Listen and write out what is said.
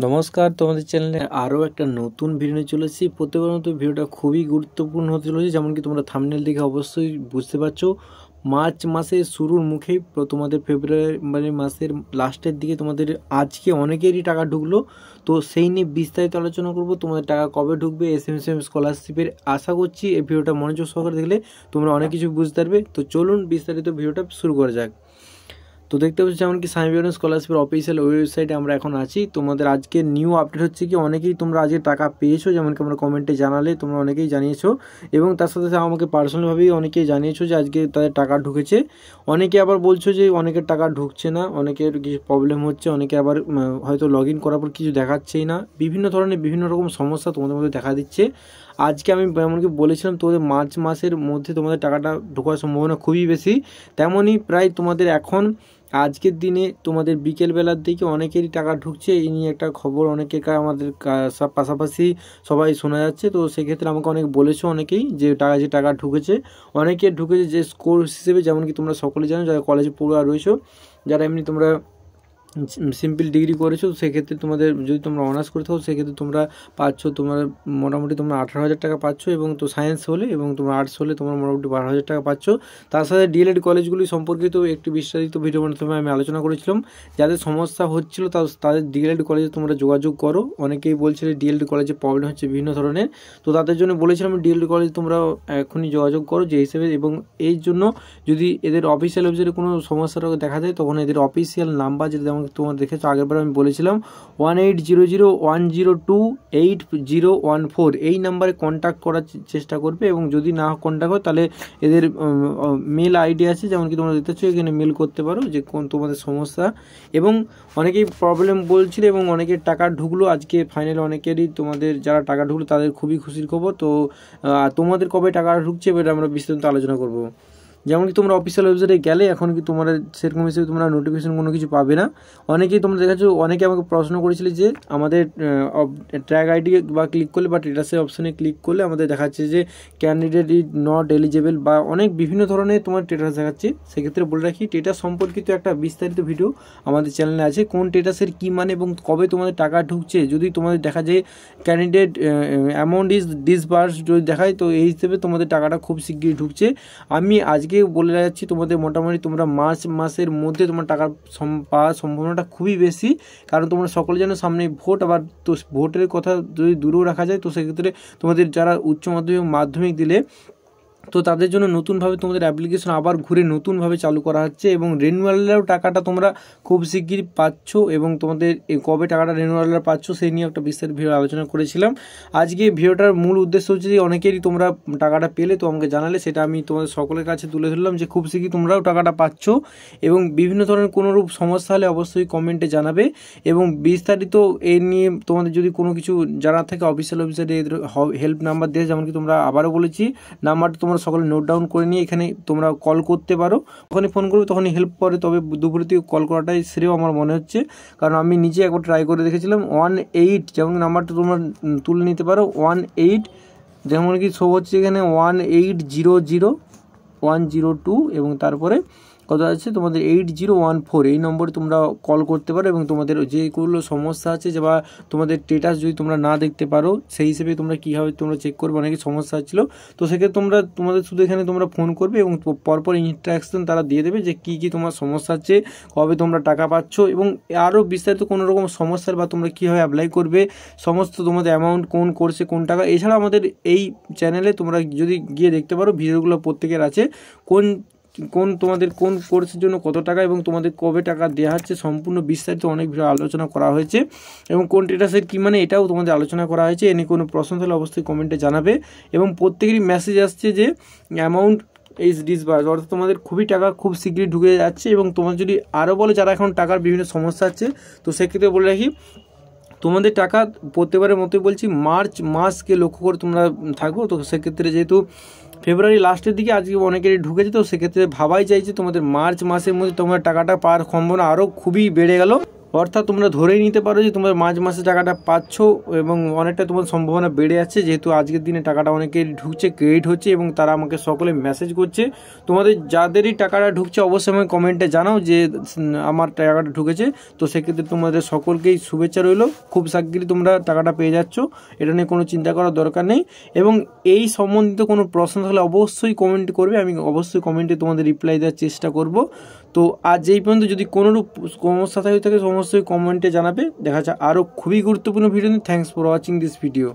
নমস্কার, তোমাদের চ্যানেলে আরও একটা নতুন ভিডিও নিয়ে চলে এসেছি। প্রত্যেকের মতো ভিডিওটা খুবই গুরুত্বপূর্ণ হতে চলেছে, যেমন কি তোমরা থাম্বনেল দেখে অবশ্যই বুঝতে পারছো। মার্চ মাসের শুরুর মুখেই তোমাদের ফেব্রুয়ারি মাসের লাস্টের দিকে তোমাদের আজকে অনেকেরই টাকা ঢুকলো, তো সেই নিয়ে বিস্তারিত আলোচনা করব। তোমাদের টাকা কবে ঢুকবে, এসএমএসএম স্কলারশিপের আশা করছি এই ভিডিওটা মনোযোগ সহকারে দেখলে তোমরা অনেক কিছু বুঝতে পারবে। তো চলুন বিস্তারিত ভিডিওটা শুরু করা যাক। তো দেখতে পাচ্ছি যেমন কি স্বামী বিবেকানন্দ স্কলারশিপের অফিসিয়াল ওয়েবসাইটে আমরা এখন আছি। তোমাদের আজকে নিউ আপডেট হচ্ছে কি অনেকেই তোমরা আজকে টাকা পেয়েছো, যেমন কি আমরা কমেন্টে জানালে তোমরা অনেকেই জানিয়েছো, এবং তার সাথে সাথে আমাকে পার্সোনালভাবেই অনেকেই জানিয়েছো যে আজকে তাদের টাকা ঢুকেছে। অনেকে আবার বলছো যে অনেকের টাকা ঢুকছে না, অনেকের কিছু প্রবলেম হচ্ছে, অনেকে আবার হয়তো লগ ইন করার পর কিছু দেখাচ্ছেই না। বিভিন্ন ধরনের বিভিন্ন রকম সমস্যা তোমাদের মধ্যে দেখা দিচ্ছে। আজকে আমি এমনকি বলেছিলাম তোমাদের মার্চ মাসের মধ্যে তোমাদের টাকাটা ঢোকার সম্ভাবনা খুবই বেশি, তেমনই প্রায় তোমাদের এখন আজকের দিনে তোমাদের বিকেলবেলার দিকে অনেকেরই টাকা ঢুকছে। এই নিয়ে একটা খবর অনেকের আমাদের পাশাপাশি সবাই শোনা যাচ্ছে। তো সেক্ষেত্রে আমাকে অনেক বলেছো অনেকেই যে টাকা ঢুকেছে, অনেকের ঢুকেছে যে স্কোর হিসেবে, যেমন কি তোমরা সকলে জানো যারা কলেজে পড়ুয়া রয়েছো, যারা এমনি তোমরা সিম্পল ডিগ্রি করেছো, সেক্ষেত্রে তোমাদের যদি তোমরা অনার্স করে থাকো সেক্ষেত্রে তোমরা পাচ্ছ, তোমরা মোটামুটি তোমরা 18,000 টাকা পাচ্ছ, এবং তো সায়েন্স হলে এবং তোমরা আর্টস হলে তোমরা মোটামুটি 12,000 টাকা পাচ্ছ। তার সাথে ডিএলএড কলেজগুলি সম্পর্কিত একটি বিস্তারিত ভিডিও মাধ্যমে আমি আলোচনা করেছিলাম। যাদের সমস্যা হচ্ছিল তাদের ডিএলএড কলেজে তোমরা যোগাযোগ করো। অনেকেই বলছিলে ডিএলএড কলেজে প্রবলেম হচ্ছে বিভিন্ন ধরনের, তো তাদের জন্য বলেছিলাম ডিএলএড কলেজে তোমরা এখনই যোগাযোগ করো যে হিসেবে। এবং এই জন্য যদি এদের অফিসিয়াল ওয়েবসাইটে কোনো সমস্যা দেখা যায় তখন এদের অফিসিয়াল নাম্বার, যেটা যেমন তোমরা দেখেছো আগেরবার আমি বলেছিলাম 1800102814, এই নাম্বারে কন্ট্যাক্ট করার চেষ্টা করবে। এবং যদি না কন্ট্যাক্ট হয় তাহলে এদের মেল আইডি আছে, যেমন কি তোমরা দেখতে পাচ্ছ, এখানে মেল করতে পারো যে কোন তোমাদের সমস্যা। এবং অনেকেই প্রবলেম বলছিল এবং অনেকের টাকা ঢুকলো আজকে ফাইনালি, অনেকেরই তোমাদের যারা টাকা ঢুকলো তাদের খুবই খুশির খবর। তো তোমাদের কবে টাকা ঢুকছে এবার আমরা বিস্তারিত আলোচনা করবো। যেমন কি তোমরা অফিসিয়াল ওয়েবসাইটে গেলে এখন কি তোমরা সেরকম হিসেবে তোমরা নোটিফিকেশন কোনো কিছু পাবে না। অনেকেই তোমরা দেখাচ্ছো, অনেকে আমাকে প্রশ্ন করেছিলে যে আমাদের ট্র্যাক আইডি বা ক্লিক করলে বা স্ট্যাটাসের অপশানে ক্লিক করলে আমাদের দেখাচ্ছে যে ক্যান্ডিডেট ইজ নট এলিজেবল, বা অনেক বিভিন্ন ধরনের তোমার স্ট্যাটাস দেখাচ্ছে। সেক্ষেত্রে বলে রাখি স্ট্যাটাস সম্পর্কিত একটা বিস্তারিত ভিডিও আমাদের চ্যানেলে আছে, কোন স্ট্যাটাসের কী মানে এবং কবে তোমাদের টাকা ঢুকছে। যদি তোমাদের দেখা যায় ক্যান্ডিডেট অ্যামাউন্ট ইজ ডিসবার্স যদি দেখায়, তো এই হিসেবে তোমাদের টাকাটা খুব শীঘ্রই ঢুকছে। আমি আজকে বলে যাচ্ছি তোমাদের মোটামুটি তোমরা মার্চ মাসের মধ্যে তোমার টাকা পাওয়ার সম্ভাবনাটা খুবই বেশি, কারণ তোমরা সকলে জানো সামনে ভোট। আবার তো ভোটের কথা যদি দূরেও রাখা যায়, তো সেক্ষেত্রে তোমাদের যারা উচ্চ মাধ্যমিক দিলে, তো তাদের জন্য নতুনভাবে তোমাদের অ্যাপ্লিকেশন আবার ঘুরে নতুনভাবে চালু করা হচ্ছে, এবং রেনুয়ালেরও টাকাটা তোমরা খুব শিগগিরই পাচ্ছ। এবং তোমাদের কবে টাকাটা রেনুয়ালের পাচ্ছ সেই নিয়ে একটা বিস্তারিত ভিডিও আলোচনা করেছিলাম। আজকে ভিডিওটার মূল উদ্দেশ্য হচ্ছে যে অনেকেরই তোমরা টাকাটা পেলে, তো আমাকে জানালে, সেটা আমি তোমাদের সকলের কাছে তুলে ধরলাম যে খুব শীঘ্রই তোমরাও টাকাটা পাচ্ছ। এবং বিভিন্ন ধরনের কোনোরূপ সমস্যা হলে অবশ্যই কমেন্টে জানাবে। এবং বিস্তারিত এ নিয়ে তোমাদের যদি কোনো কিছু জানার থাকে অফিসিয়াল ওয়েবসাইটে হেল্প নাম্বার দিয়ে, যেমন কি তোমরা আবারও বলেছি নাম্বারটা তোমরা সকলে নোট ডাউন করে নিয়ে এখানে তোমরা কল করতে পারো। যখনই ফোন করবে তখনই হেল্প করে, তবে দুপুরের দিকে কল করাটাই শ্রেয় আমার মনে হচ্ছে, কারণ আমি নিজে একবার ট্রাই করে দেখেছিলাম। 18 যেমন নাম্বারটা তোমরা তুলে নিতে পারো, 18 যেমন কি শো হচ্ছে এখানে 1800-102, এবং তারপরে কত আছে তোমাদের 8014, এই নম্বরে তোমরা কল করতে পারো। এবং তোমাদের যেগুলো সমস্যা আছে বা তোমাদের স্ট্যাটাস যদি তোমরা না দেখতে পারো, সেই হিসেবে তোমরা কীভাবে তোমরা চেক করবে, অনেকই সমস্যা ছিল। তো সেক্ষেত্রে তোমাদের শুধু এখানে তোমরা ফোন করবে এবং পরপর ইনস্ট্রাকশন তারা দিয়ে দেবে যে কী কী তোমার সমস্যা আছে, কবে তোমরা টাকা পাচ্ছ, এবং আরও বিস্তারিত কোনো রকম সমস্যার বা তোমরা কীভাবে অ্যাপ্লাই করবে, সমস্ত তোমাদের অ্যামাউন্ট কোন কোর্সে কোন টাকা। এছাড়া আমাদের এই চ্যানেলে তোমরা যদি গিয়ে দেখতে পারো ভিডিওগুলো প্রত্যেকের আছে, তোমাদের কোন কোর্সের জন্য কত টাকা এবং তোমাদের কবে টাকা দেওয়া হচ্ছে, সম্পূর্ণ বিস্তারিত অনেক ভিডিও আলোচনা করা হয়েছে। এবং কোন স্ট্যাটাসের কী মানে এটাও তোমাদের আলোচনা করা হয়েছে। এনে কোনো প্রশ্ন থাকলে অবশ্যই কমেন্টে জানাবে। এবং প্রত্যেকেরই মেসেজ আসছে যে অ্যামাউন্ট ইজ ডিসবার্স, অর্থাৎ তোমাদের খুবই টাকা খুব শীঘ্রই ঢুকে যাচ্ছে। এবং তোমার যদি আরও বলে যারা এখন টাকার বিভিন্ন সমস্যা আছে, তো সেক্ষেত্রে বলে রাখি তোমাদের টাকা প্রত্যেকবারের মতোই বলছি মার্চ মাসকে লক্ষ্য করে তোমরা থাকো। তো সেক্ষেত্রে যেহেতু ফেব্রুয়ারি লাস্টের দিকে আজকে অনেকেরই ঢুকেছে, তো সেক্ষেত্রে ভাবাই চাইছে তোমাদের মার্চ মাসের মধ্যে তোমার টাকাটা পাওয়ার সম্ভাবনা আরও খুবই বেড়ে গেল। অর্থাৎ তোমরা ধরেই নিতে পারো যে তোমরা মাঝ মাসে টাকাটা পাচ্ছ এবং অনেকটা তোমার সম্ভাবনা বেড়ে যাচ্ছে, যেহেতু আজকের দিনে টাকাটা অনেকেই ঢুকছে, ক্রেডিট হচ্ছে এবং তারা আমাকে সকলে মেসেজ করছে। তোমাদের যাদেরই টাকাটা ঢুকছে অবশ্যই আমাকে কমেন্টে জানাও যে আমার টাকাটা ঢুকেছে। তো সেক্ষেত্রে তোমাদের সকলকেই শুভেচ্ছা রইল, খুব শিগগিরই তোমরা টাকাটা পেয়ে যাচ্ছ, এটা নিয়ে কোনো চিন্তা করার দরকার নেই। এবং এই সম্বন্ধিত কোনো প্রশ্ন হলে অবশ্যই কমেন্ট করবে, আমি অবশ্যই কমেন্টে তোমাদের রিপ্লাই দেওয়ার চেষ্টা করব। তো আজ এই পর্যন্ত, যদি কোনোরূপ সমস্যা থাকে অবশ্যই কমেন্টে জানাবে। দেখা যাচ্ছে আরও খুবই গুরুত্বপূর্ণ ভিডিও নিয়ে। Thanks for watching this video.